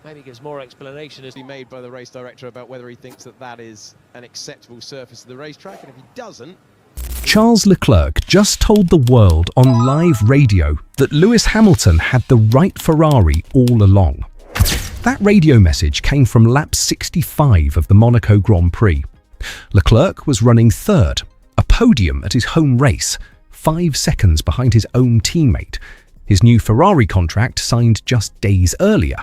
Maybe gives more explanation as Be made by the race director about whether he thinks that that is an acceptable surface of the racetrack, and if he doesn't... Charles Leclerc just told the world on live radio that Lewis Hamilton had the right Ferrari all along. That radio message came from lap 65 of the Monaco Grand Prix. Leclerc was running third, a podium at his home race, 5 seconds behind his own teammate, his new Ferrari contract signed just days earlier.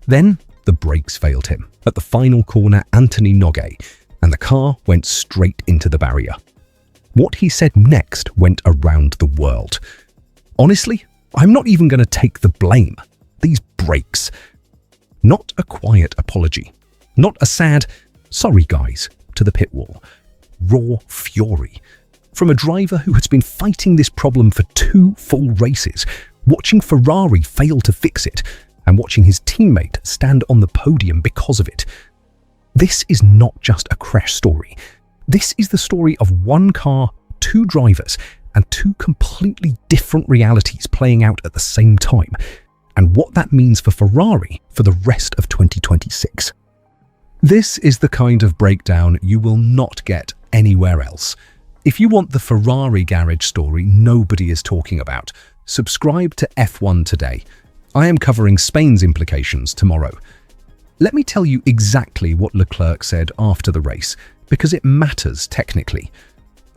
Then the brakes failed him at the final corner Anthony Noguet, and the car went straight into the barrier. What he said next went around the world. Honestly, I'm not even going to take the blame. These brakes. Not a quiet apology. Not a sad, sorry guys, to the pit wall. Raw fury. From a driver who has been fighting this problem for 2 full races, watching Ferrari fail to fix it, and watching his teammate stand on the podium because of it. This is not just a crash story. This is the story of one car, 2 drivers, and 2 completely different realities playing out at the same time, and what that means for Ferrari for the rest of 2026. This is the kind of breakdown you will not get anywhere else. If you want the Ferrari garage story nobody is talking about, subscribe to F1 today. I am covering Spain's implications tomorrow. Let me tell you exactly what Leclerc said after the race, because it matters technically.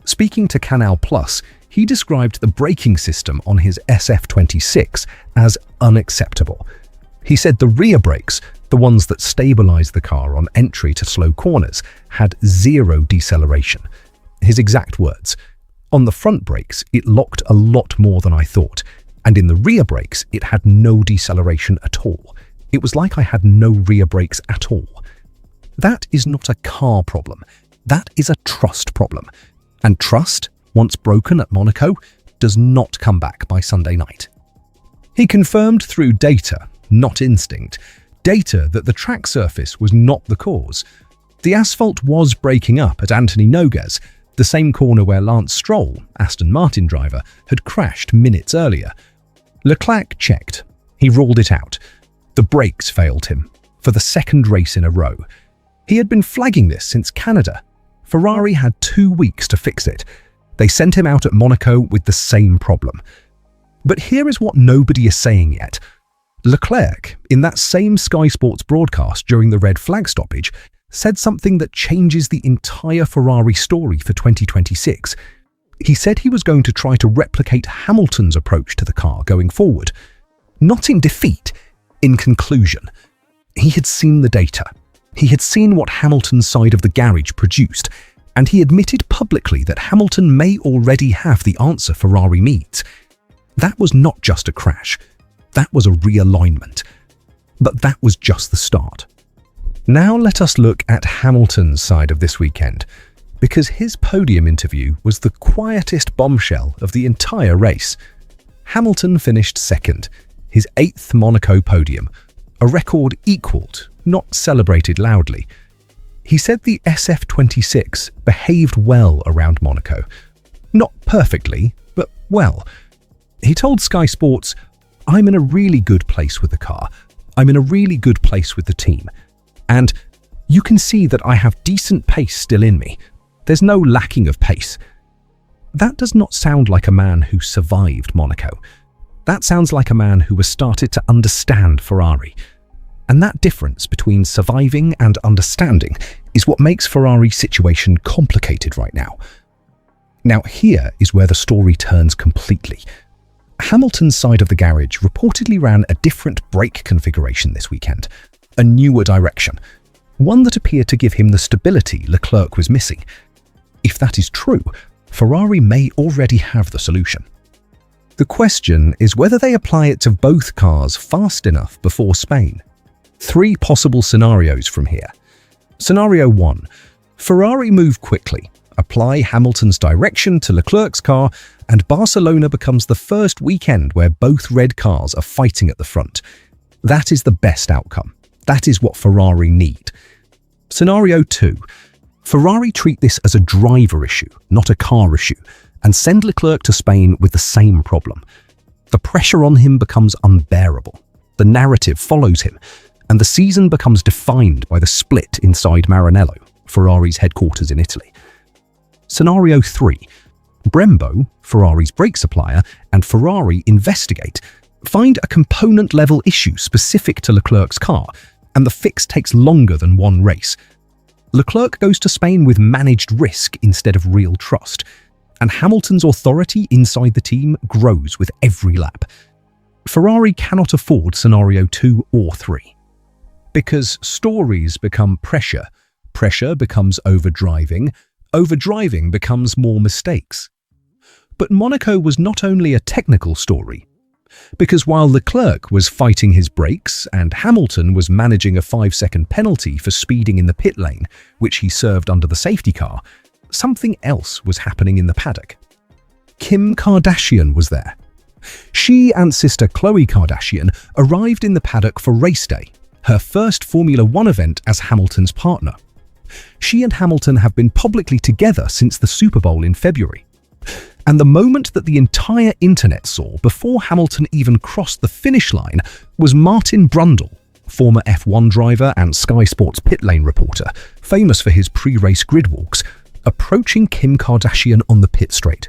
Speaking to Canal Plus, he described the braking system on his SF26 as unacceptable. He said the rear brakes, the ones that stabilize the car on entry to slow corners, had 0 deceleration. His exact words, "On the front brakes, it locked a lot more than I thought, and in the rear brakes, it had no deceleration at all. It was like I had no rear brakes at all." That is not a car problem. That is a trust problem. And trust, once broken at Monaco, does not come back by Sunday night. He confirmed through data, not instinct, data that the track surface was not the cause. The asphalt was breaking up at Anthony Nogues, the same corner where Lance Stroll, Aston Martin driver, had crashed minutes earlier. Leclerc checked. He ruled it out. The brakes failed him, for the 2nd race in a row. He had been flagging this since Canada. Ferrari had 2 weeks to fix it. They sent him out at Monaco with the same problem. But here is what nobody is saying yet. Leclerc, in that same Sky Sports broadcast during the red flag stoppage, said something that changes the entire Ferrari story for 2026. He said he was going to try to replicate Hamilton's approach to the car going forward. Not in defeat, in conclusion. He had seen the data. He had seen what Hamilton's side of the garage produced, and he admitted publicly that Hamilton may already have the answer Ferrari needs. That was not just a crash. That was a realignment. But that was just the start. Now let us look at Hamilton's side of this weekend, because his podium interview was the quietest bombshell of the entire race. Hamilton finished 2nd, his 8th Monaco podium, a record equalled, not celebrated loudly. He said the SF26 behaved well around Monaco. Not perfectly, but well. He told Sky Sports, "I'm in a really good place with the car. I'm in a really good place with the team. And you can see that I have decent pace still in me. There's no lacking of pace." That does not sound like a man who survived Monaco. That sounds like a man who has started to understand Ferrari. And that difference between surviving and understanding is what makes Ferrari's situation complicated right now. Now here is where the story turns completely. Hamilton's side of the garage reportedly ran a different brake configuration this weekend, a newer direction, one that appeared to give him the stability Leclerc was missing. If that is true, Ferrari may already have the solution. The question is whether they apply it to both cars fast enough before Spain. 3 possible scenarios from here. Scenario 1. Ferrari move quickly, apply Hamilton's direction to Leclerc's car, and Barcelona becomes the first weekend where both red cars are fighting at the front. That is the best outcome. That is what Ferrari need. Scenario 2. Ferrari treat this as a driver issue, not a car issue, and send Leclerc to Spain with the same problem. The pressure on him becomes unbearable. The narrative follows him, and the season becomes defined by the split inside Maranello, Ferrari's headquarters in Italy. Scenario 3. Brembo, Ferrari's brake supplier, and Ferrari investigate, find a component-level issue specific to Leclerc's car, and the fix takes longer than one race. Leclerc goes to Spain with managed risk instead of real trust, and Hamilton's authority inside the team grows with every lap. Ferrari cannot afford scenario 2 or 3. Because stories become pressure, pressure becomes overdriving, overdriving becomes more mistakes. But Monaco was not only a technical story, because while Leclerc was fighting his brakes and Hamilton was managing a 5-second penalty for speeding in the pit lane, which he served under the safety car, something else was happening in the paddock. Kim Kardashian was there. She and sister Khloe Kardashian arrived in the paddock for race day, her first Formula One event as Hamilton's partner. She and Hamilton have been publicly together since the Super Bowl in February. And the moment that the entire internet saw before Hamilton even crossed the finish line was Martin Brundle, former F1 driver and Sky Sports pit lane reporter, famous for his pre-race grid walks, approaching Kim Kardashian on the pit straight.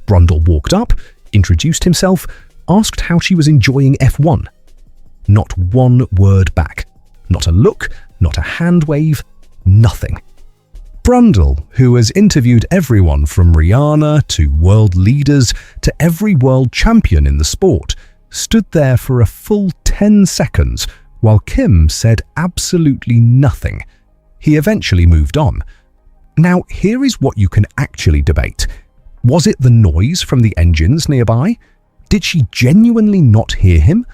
Brundle walked up, introduced himself, asked how she was enjoying F1. Not one word back. Not a look, not a hand wave, nothing. Brundle, who has interviewed everyone from Rihanna to world leaders to every world champion in the sport, stood there for a full 10 seconds while Kim said absolutely nothing. He eventually moved on. Now, here is what you can actually debate. Was it the noise from the engines nearby? Did she genuinely not hear him?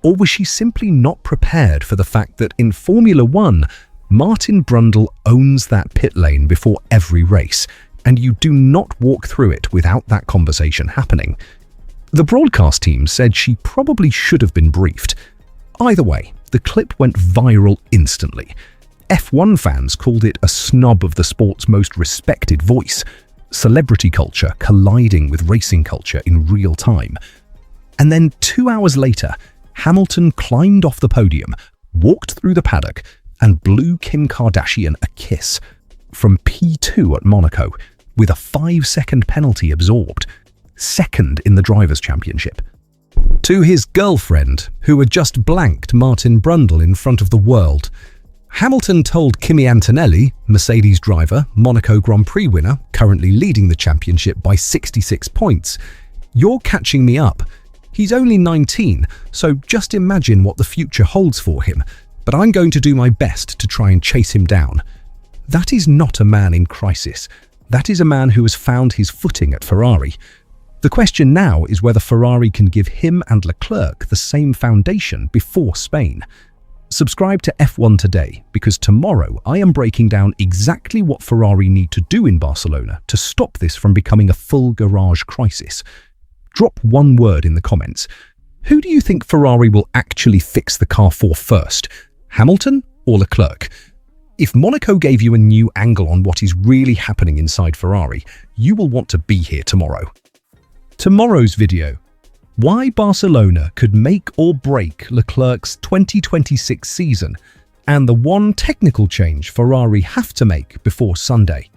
Or was she simply not prepared for the fact that in Formula One, Martin Brundle owns that pit lane before every race, and you do not walk through it without that conversation happening? The broadcast team said she probably should have been briefed. Either way, the clip went viral instantly. F1 fans called it a snub of the sport's most respected voice, celebrity culture colliding with racing culture in real time. And then 2 hours later, Hamilton climbed off the podium, walked through the paddock, and blew Kim Kardashian a kiss from P2 at Monaco, with a 5-second penalty absorbed, second in the Drivers' Championship. To his girlfriend, who had just blanked Martin Brundle in front of the world, Hamilton told Kimi Antonelli, Mercedes driver, Monaco Grand Prix winner, currently leading the championship by 66 points, "You're catching me up. He's only 19, so just imagine what the future holds for him. But I'm going to do my best to try and chase him down." That is not a man in crisis. That is a man who has found his footing at Ferrari. The question now is whether Ferrari can give him and Leclerc the same foundation before Spain. Subscribe to F1 today, because tomorrow I am breaking down exactly what Ferrari need to do in Barcelona to stop this from becoming a full garage crisis. Drop one word in the comments. Who do you think Ferrari will actually fix the car for first? Hamilton or Leclerc? If Monaco gave you a new angle on what is really happening inside Ferrari, you will want to be here tomorrow. Tomorrow's video: why Barcelona could make or break Leclerc's 2026 season, and the one technical change Ferrari have to make before Sunday.